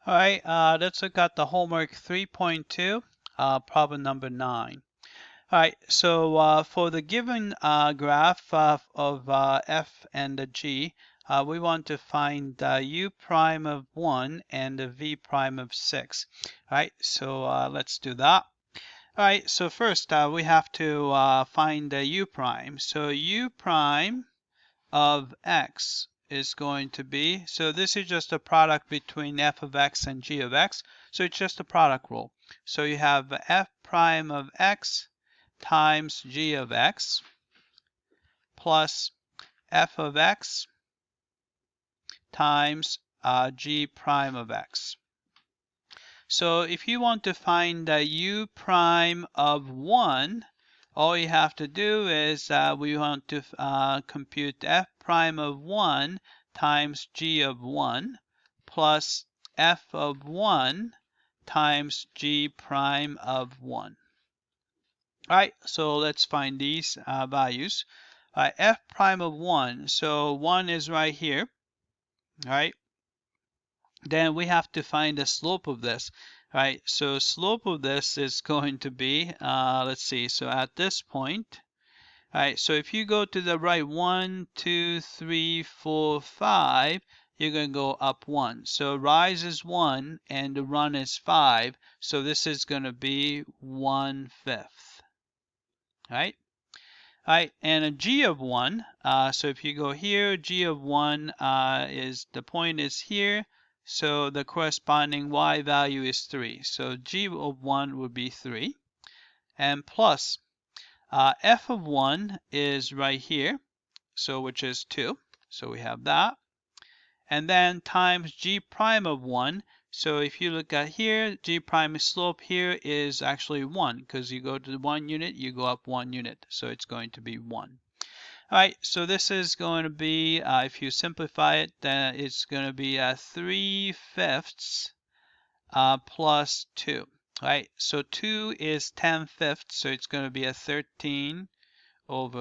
All right, let's look at the homework 3.2, problem number 9. All right, so for the given graph of f and the g, we want to find u prime of 1 and the v prime of 6. All right, so let's do that. All right, so first we have to find the u prime. So u prime of x is going to be, so this is just a product between f of x and g of x, so it's just a product rule. So you have f prime of x times g of x plus f of x times g prime of x. So if you want to find the u prime of 1, all you have to do is we want to compute f prime of 1 times g of 1 plus f of 1 times g prime of 1. All right, so let's find these values. F prime of 1, so 1 is right here, all right? Then we have to find the slope of this, right? So slope of this is going to be, let's see, so at this point, all right, so if you go to the right 1, 2, 3, 4, 5, you're going to go up 1. So rise is 1 and the run is 5. So this is going to be 1/5, right? All right, and a g of 1, so if you go here, g of 1 is, the point is here, so the corresponding y value is 3. So g of 1 would be 3. And plus, f of 1 is right here, so which is 2. So we have that. And then times g prime of 1. So if you look at here, g prime slope here is actually 1, because you go to the 1 unit, you go up 1 unit. So it's going to be 1. All right, so this is going to be, if you simplify it, then it's going to be 3/5 plus 2. All right, so 2 is 10/5, so it's going to be 13/5. All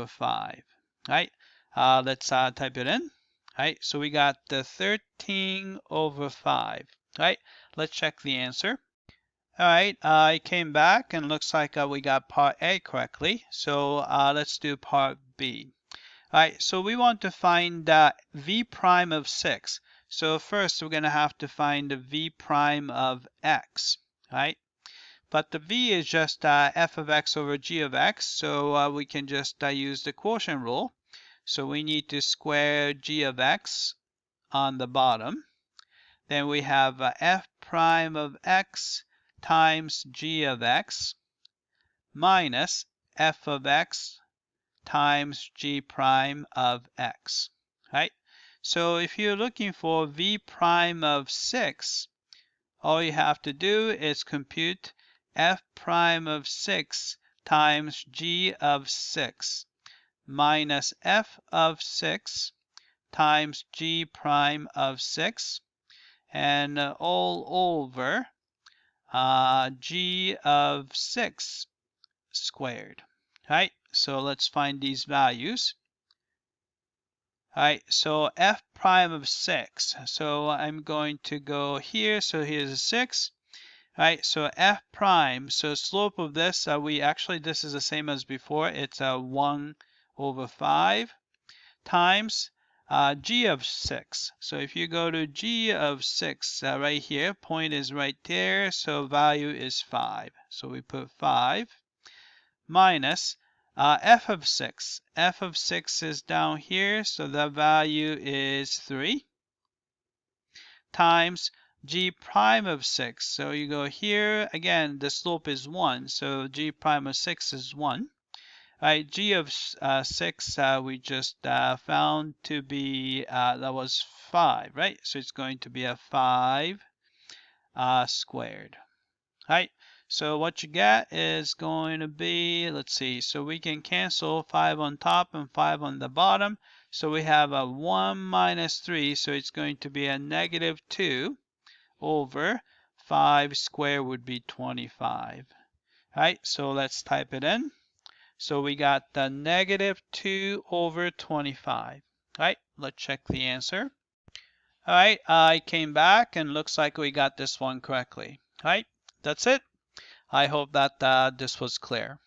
right, let's type it in. All right, so we got the 13/5. All right, let's check the answer. All right, I came back and looks like we got part A correctly. So let's do part B. All right, so we want to find v prime of 6. So first we're going to have to find the v prime of x, right? But the v is just f of x over g of x, so we can just use the quotient rule. So we need to square g of x on the bottom. Then we have f prime of x times g of x minus f of x times g prime of x, right? So if you're looking for v prime of 6, all you have to do is compute f prime of 6 times g of 6 minus f of 6 times g prime of 6 and all over g of 6 squared, right? So let's find these values. All right, so f prime of 6. So I'm going to go here. So here's a 6. All right, so f prime. So slope of this, this is the same as before. It's 1/5 times g of 6. So if you go to g of 6 right here, point is right there. So value is 5. So we put 5 minus f of 6. F of 6 is down here, so the value is 3 times g prime of 6. So you go here, again, the slope is 1, so g prime of 6 is 1. All right, g of 6 we just found to be, that was 5, right? So it's going to be a 5 squared, right? So what you get is going to be, let's see, so we can cancel 5 on top and 5 on the bottom. So we have a 1 minus 3, so it's going to be a negative 2 over 5 squared would be 25. All right, so let's type it in. So we got the negative 2 over 25. All right, let's check the answer. All right, I came back and looks like we got this one correctly. All right, that's it. I hope that this was clear.